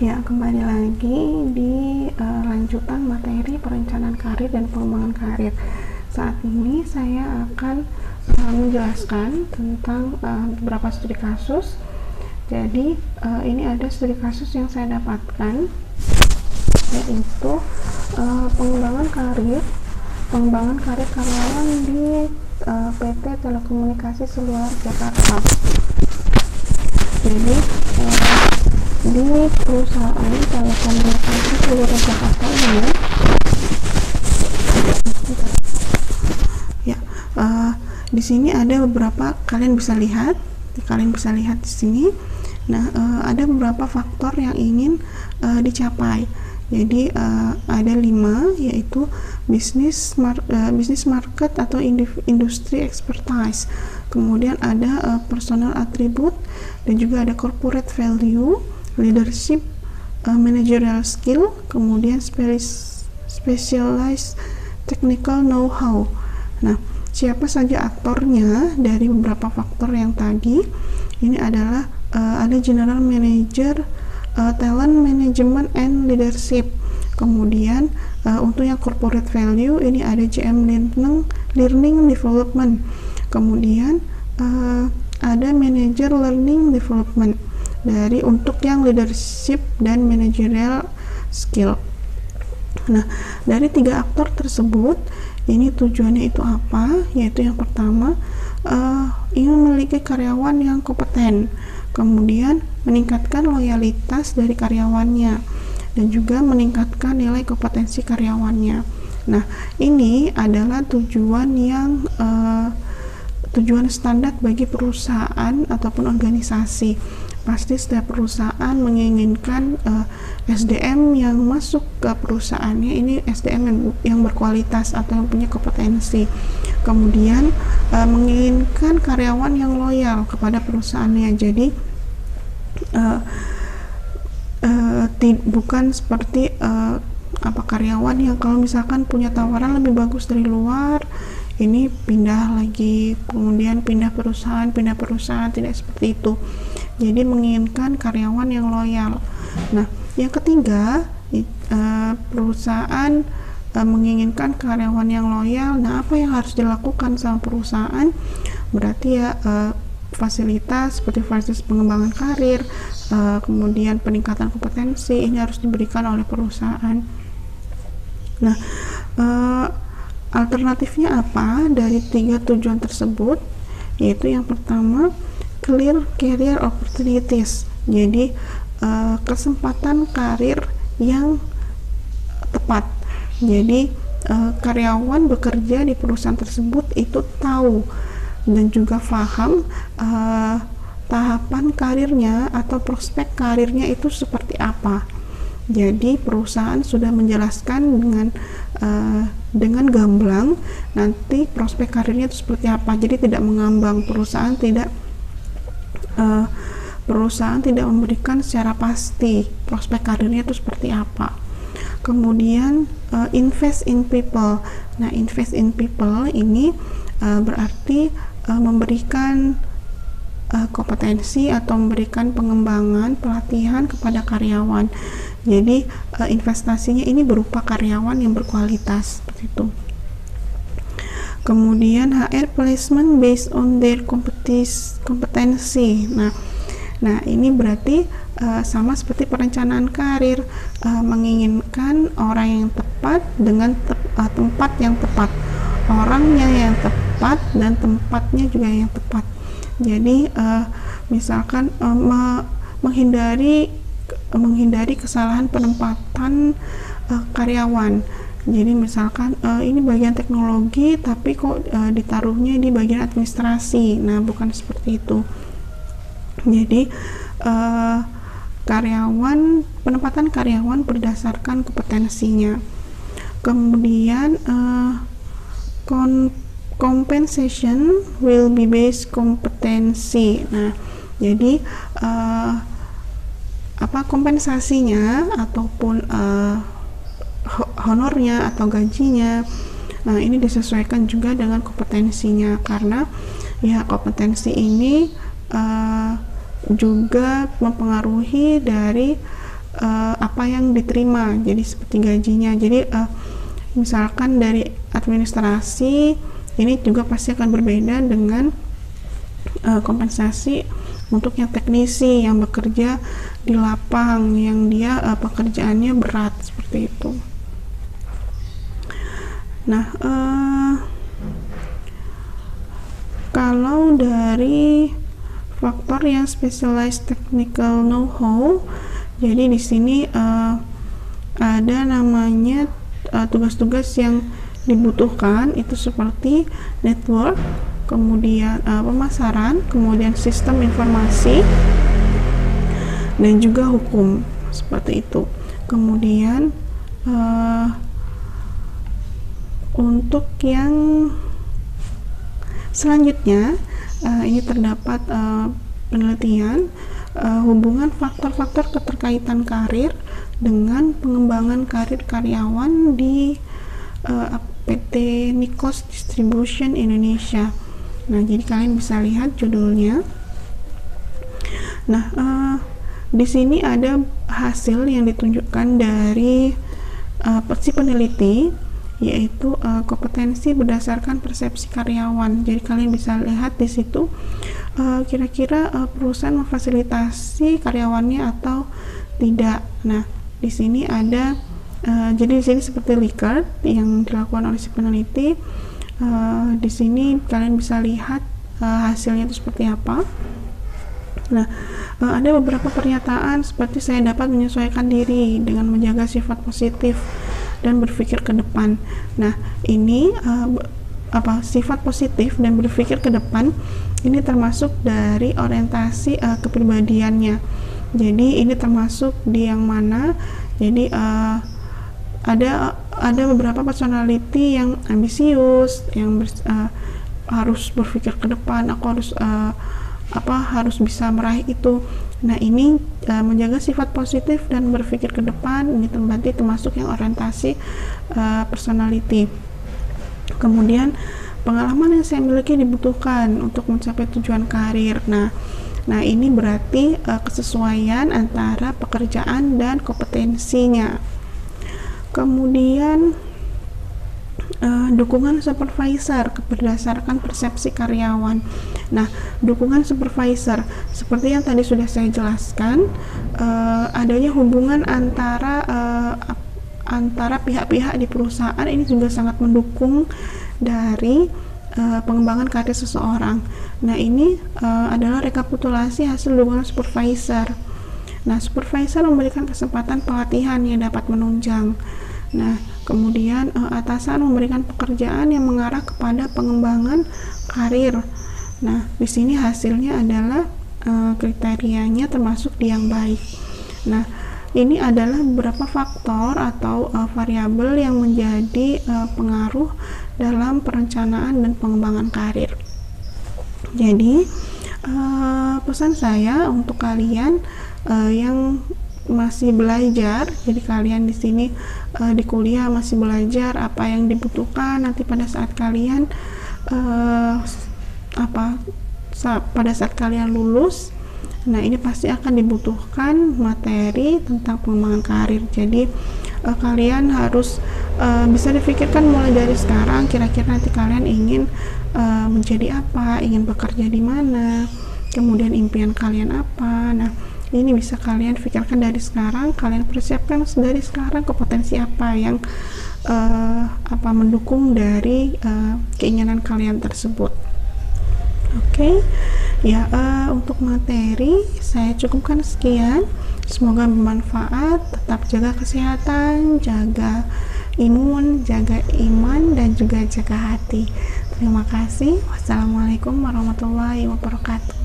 Ya, kembali lagi di lanjutan materi perencanaan karir dan pengembangan karir. Saat ini saya akan menjelaskan tentang beberapa studi kasus. Jadi ini ada studi kasus yang saya dapatkan, yaitu pengembangan karir karyawan di PT Telekomunikasi Seluler Jakarta. Jadi di perusahaan telekomunikasi Seluler Jakarta ini ya, di sini ada beberapa, kalian bisa lihat di sini. Nah, ada beberapa faktor yang ingin dicapai. Jadi ada 5, yaitu business market atau industry expertise, kemudian ada personal attribute, dan juga ada corporate value, leadership, managerial skill, kemudian specialized technical know-how. Nah, siapa saja aktornya dari beberapa faktor yang tadi? Ini adalah ada general manager, talent management and leadership. Kemudian untuk yang corporate value ini ada GM learning development. Kemudian ada manager learning development untuk yang leadership dan managerial skill. Nah, dari 3 aktor tersebut, ini tujuannya itu apa? Yaitu yang pertama, ingin memiliki karyawan yang kompeten, kemudian meningkatkan loyalitas dari karyawannya, dan juga meningkatkan nilai kompetensi karyawannya. Nah, ini adalah tujuan standar bagi perusahaan ataupun organisasi. Pasti setiap perusahaan menginginkan SDM yang masuk ke perusahaannya ini SDM yang berkualitas atau yang punya kompetensi. Kemudian menginginkan karyawan yang loyal kepada perusahaannya. Jadi bukan seperti karyawan yang kalau misalkan punya tawaran lebih bagus dari luar, ini pindah lagi, kemudian pindah perusahaan, tidak seperti itu. Jadi menginginkan karyawan yang loyal. Nah, yang ketiga, perusahaan menginginkan karyawan yang loyal. Nah, apa yang harus dilakukan sama perusahaan? Berarti ya fasilitas seperti fasilitas pengembangan karir, kemudian peningkatan kompetensi, ini harus diberikan oleh perusahaan. Nah, alternatifnya apa dari 3 tujuan tersebut? Yaitu yang pertama, clear career opportunities. Jadi kesempatan karir yang tepat. Jadi karyawan bekerja di perusahaan tersebut itu tahu dan juga paham tahapan karirnya atau prospek karirnya itu seperti apa. Jadi perusahaan sudah menjelaskan dengan gamblang nanti prospek karirnya itu seperti apa. Jadi tidak mengambang, perusahaan tidak memberikan secara pasti prospek karirnya itu seperti apa. Kemudian invest in people. Nah, invest in people ini berarti memberikan kompetensi atau memberikan pengembangan, pelatihan kepada karyawan. Jadi investasinya ini berupa karyawan yang berkualitas, seperti itu. Kemudian HR placement based on their kompetensi. Nah, ini berarti sama seperti perencanaan karir, menginginkan orang yang tepat dengan tempat yang tepat, orangnya yang tepat dan tempatnya juga yang tepat. Jadi misalkan menghindari kesalahan penempatan karyawan. Jadi misalkan ini bagian teknologi tapi kok ditaruhnya di bagian administrasi. Nah, bukan seperti itu. Jadi penempatan karyawan berdasarkan kompetensinya. Kemudian compensation will be based kompetensi. Nah, jadi kompensasinya ataupun honornya atau gajinya, nah ini disesuaikan juga dengan kompetensinya, karena ya kompetensi ini juga mempengaruhi dari apa yang diterima, jadi seperti gajinya. Jadi misalkan dari administrasi ini juga pasti akan berbeda dengan kompensasi untuk yang teknisi yang bekerja di lapang, yang dia pekerjaannya berat seperti itu. Nah, kalau dari faktor yang specialized technical know-how, jadi di sini ada namanya tugas-tugas yang dibutuhkan itu seperti network, kemudian pemasaran, kemudian sistem informasi, dan juga hukum seperti itu. Kemudian untuk yang selanjutnya ini terdapat penelitian hubungan faktor-faktor keterkaitan karir dengan pengembangan karir karyawan di PT Nikos Distribution Indonesia. Nah, jadi kalian bisa lihat judulnya. Nah, di sini ada hasil yang ditunjukkan dari si peneliti, yaitu kompetensi berdasarkan persepsi karyawan. Jadi kalian bisa lihat di situ kira-kira perusahaan memfasilitasi karyawannya atau tidak. Nah, di sini ada jadi di sini seperti Likert yang dilakukan oleh si peneliti. Di sini kalian bisa lihat hasilnya itu seperti apa. Nah, ada beberapa pernyataan seperti saya dapat menyesuaikan diri dengan menjaga sifat positif dan berpikir ke depan. Nah, ini sifat positif dan berpikir ke depan ini termasuk dari orientasi kepribadiannya. Jadi ini termasuk di yang mana? Jadi ada beberapa personality yang ambisius, yang harus berpikir ke depan. Aku harus bisa meraih itu. Nah, ini menjaga sifat positif dan berpikir ke depan ini berarti termasuk yang orientasi personality. Kemudian pengalaman yang saya miliki dibutuhkan untuk mencapai tujuan karir. Nah, ini berarti kesesuaian antara pekerjaan dan kompetensinya. Kemudian dukungan supervisor berdasarkan persepsi karyawan. Nah, dukungan supervisor seperti yang tadi sudah saya jelaskan, adanya hubungan antara pihak-pihak di perusahaan ini juga sangat mendukung dari pengembangan karir seseorang. Nah, ini adalah rekapitulasi hasil dukungan supervisor. Nah, supervisor memberikan kesempatan pelatihan yang dapat menunjang. Nah, kemudian atasan memberikan pekerjaan yang mengarah kepada pengembangan karir. Nah, di sini hasilnya adalah kriterianya termasuk di yang baik. Nah, ini adalah beberapa faktor atau variabel yang menjadi pengaruh dalam perencanaan dan pengembangan karir. Jadi, pesan saya untuk kalian yang masih belajar, jadi kalian di sini di kuliah masih belajar apa yang dibutuhkan nanti pada saat kalian pada saat kalian lulus. Nah, ini pasti akan dibutuhkan materi tentang pengembangan karir. Jadi kalian harus bisa difikirkan mulai dari sekarang, kira-kira nanti kalian ingin menjadi apa, ingin bekerja di mana, kemudian impian kalian apa. Nah, ini bisa kalian pikirkan dari sekarang, kalian persiapkan dari sekarang kompetensi apa yang mendukung dari keinginan kalian tersebut. Oke. Ya, untuk materi saya cukupkan sekian. Semoga bermanfaat. Tetap jaga kesehatan, jaga imun, jaga iman, dan juga jaga hati. Terima kasih. Wassalamualaikum warahmatullahi wabarakatuh.